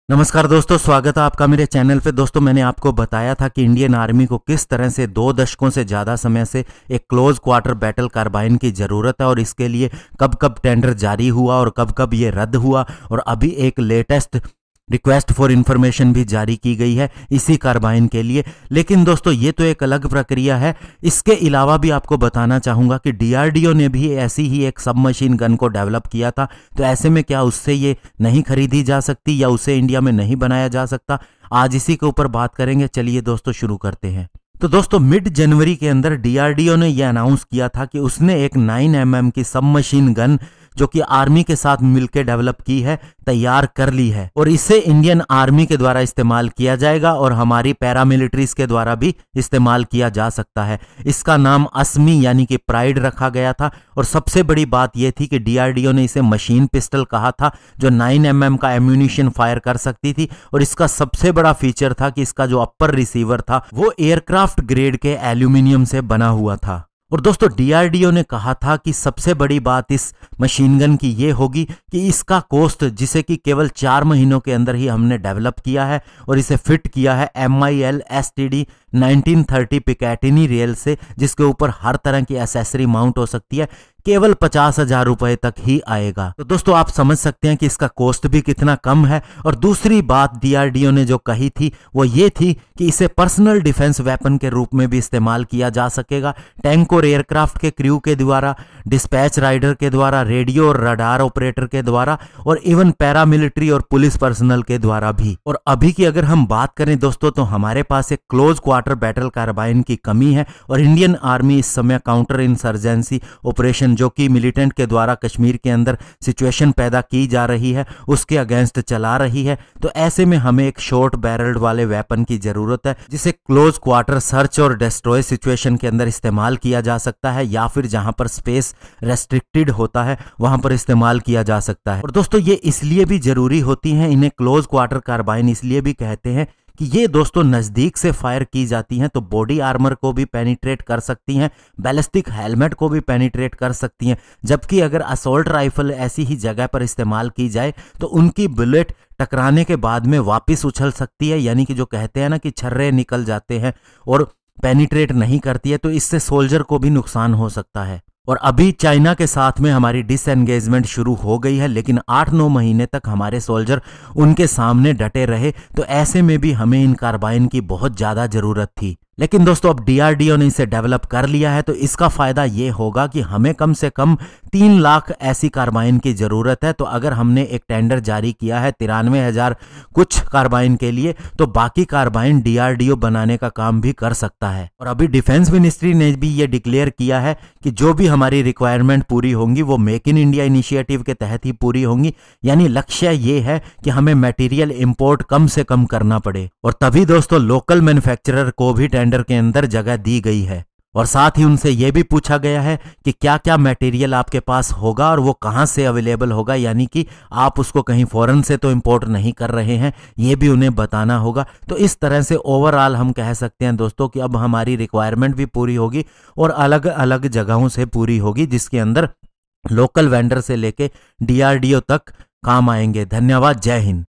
नमस्कार दोस्तों, स्वागत है आपका मेरे चैनल पे। दोस्तों, मैंने आपको बताया था कि इंडियन आर्मी को किस तरह से 2 दशकों से ज़्यादा समय से एक क्लोज क्वार्टर बैटल कार्बाइन की ज़रूरत है और इसके लिए कब कब टेंडर जारी हुआ और कब कब ये रद्द हुआ, और अभी एक लेटेस्ट रिक्वेस्ट फॉर इन्फॉर्मेशन भी जारी की गई है इसी कार्बाइन के लिए। लेकिन दोस्तों, ये तो एक अलग प्रक्रिया है। इसके अलावा भी आपको बताना चाहूँगा कि डीआरडीओ ने भी ऐसी ही एक सब मशीन गन को डेवलप किया था। तो ऐसे में क्या उससे ये नहीं खरीदी जा सकती या उसे इंडिया में नहीं बनाया जा सकता? आज इसी के ऊपर बात करेंगे। चलिए दोस्तों, शुरू करते हैं। तो दोस्तों, मिड जनवरी के अंदर डीआरडीओ ने यह अनाउंस किया था कि उसने एक 9mm की सब मशीन गन जो कि आर्मी के साथ मिलकर डेवलप की है, तैयार कर ली है और इसे इंडियन आर्मी के द्वारा इस्तेमाल किया जाएगा और हमारी पैरामिलिट्रीज के द्वारा भी इस्तेमाल किया जा सकता है। इसका नाम अस्मी यानी कि प्राइड रखा गया था और सबसे बड़ी बात यह थी कि डीआरडीओ ने इसे मशीन पिस्टल कहा था जो 9mm का एम्यूनिशन फायर कर सकती थी। और इसका सबसे बड़ा फीचर था कि इसका जो अपर रिसीवर था वो एयरक्राफ्ट ग्रेड के एल्यूमिनियम से बना हुआ था। और दोस्तों, डीआरडीओ ने कहा था कि सबसे बड़ी बात इस मशीन गन की ये होगी कि इसका कॉस्ट, जिसे कि केवल 4 महीनों के अंदर ही हमने डेवलप किया है और इसे फिट किया है MIL STD 1930 पिकैटिनी रेल से, जिसके ऊपर हर तरह की एसेसरी माउंट हो सकती है, केवल 50,000 रुपए तक ही आएगा। तो दोस्तों, आप समझ सकते हैं कि इसका कॉस्ट भी कितना कम है। और दूसरी बात डीआरडीओ ने जो कही थी वो ये थी कि इसे पर्सनल डिफेंस वेपन के रूप में भी इस्तेमाल किया जा सकेगा, टैंक और एयरक्राफ्ट के क्रू के द्वारा, डिस्पैच राइडर के द्वारा, रेडियो और रडार ऑपरेटर के द्वारा और इवन पैरामिलिट्री और पुलिस पर्सनल के द्वारा भी। और अभी की अगर हम बात करें दोस्तों, तो हमारे पास एक क्लोज क्वार्टर बैटल कार्बाइन की कमी है और इंडियन आर्मी इस समय काउंटर इंसर्जेंसी ऑपरेशन जो कि मिलिटेंट के द्वारा कश्मीर के अंदर सिचुएशन पैदा की जा रही है उसके अगेंस्ट चला रही है। तो ऐसे में हमें एक शॉर्ट बैरल्ड वाले वेपन की जरूरत है जिसे क्लोज क्वार्टर सर्च और डिस्ट्रॉय सिचुएशन के अंदर इस्तेमाल किया जा सकता है या फिर जहां पर स्पेस रेस्ट्रिक्टेड होता है वहां पर इस्तेमाल किया जा सकता है। और दोस्तों, ये इसलिए भी जरूरी होती हैं, इन्हें क्लोज क्वार्टर कार्बाइन इसलिए भी कहते हैं कि ये दोस्तों नज़दीक से फायर की जाती हैं तो बॉडी आर्मर को भी पेनिट्रेट कर सकती हैं, बैलिस्टिक हेलमेट को भी पेनिट्रेट कर सकती हैं। जबकि अगर असॉल्ट राइफल ऐसी ही जगह पर इस्तेमाल की जाए तो उनकी बुलेट टकराने के बाद में वापस उछल सकती है, यानी कि जो कहते हैं ना कि छर्रे निकल जाते हैं और पेनिट्रेट नहीं करती है, तो इससे सोल्जर को भी नुकसान हो सकता है। और अभी चाइना के साथ में हमारी डिसएंगेजमेंट शुरू हो गई है, लेकिन 8-9 महीने तक हमारे सोल्जर उनके सामने डटे रहे। तो ऐसे में भी हमें इन कार्बाइन की बहुत ज़्यादा ज़रूरत थी। लेकिन दोस्तों, अब डीआरडीओ ने इसे डेवलप कर लिया है तो इसका फ़ायदा ये होगा कि हमें कम से कम 3 लाख ऐसी कार्बाइन की ज़रूरत है। तो अगर हमने एक टेंडर जारी किया है 93,000 कुछ कार्बाइन के लिए, तो बाकी कार्बाइन डीआरडीओ बनाने का काम भी कर सकता है। और अभी डिफेंस मिनिस्ट्री ने भी ये डिक्लेयर किया है कि जो भी हमारी रिक्वायरमेंट पूरी होंगी वो मेक इन इंडिया इनिशिएटिव के तहत ही पूरी होंगी। यानी लक्ष्य ये है कि हमें मटेरियल इंपोर्ट कम से कम करना पड़े और तभी दोस्तों लोकल मैन्युफैक्चरर को भी टेंडर के अंदर जगह दी गई है। और साथ ही उनसे यह भी पूछा गया है कि क्या क्या मटेरियल आपके पास होगा और वो कहां से अवेलेबल होगा, यानी कि आप उसको कहीं फॉरेन से तो इंपोर्ट नहीं कर रहे हैं, ये भी उन्हें बताना होगा। तो इस तरह से ओवरऑल हम कह सकते हैं दोस्तों कि अब हमारी रिक्वायरमेंट भी पूरी होगी और अलग अलग जगहों से पूरी होगी, जिसके अंदर लोकल वेंडर से लेके डीआरडीओ तक काम आएंगे। धन्यवाद। जय हिंद।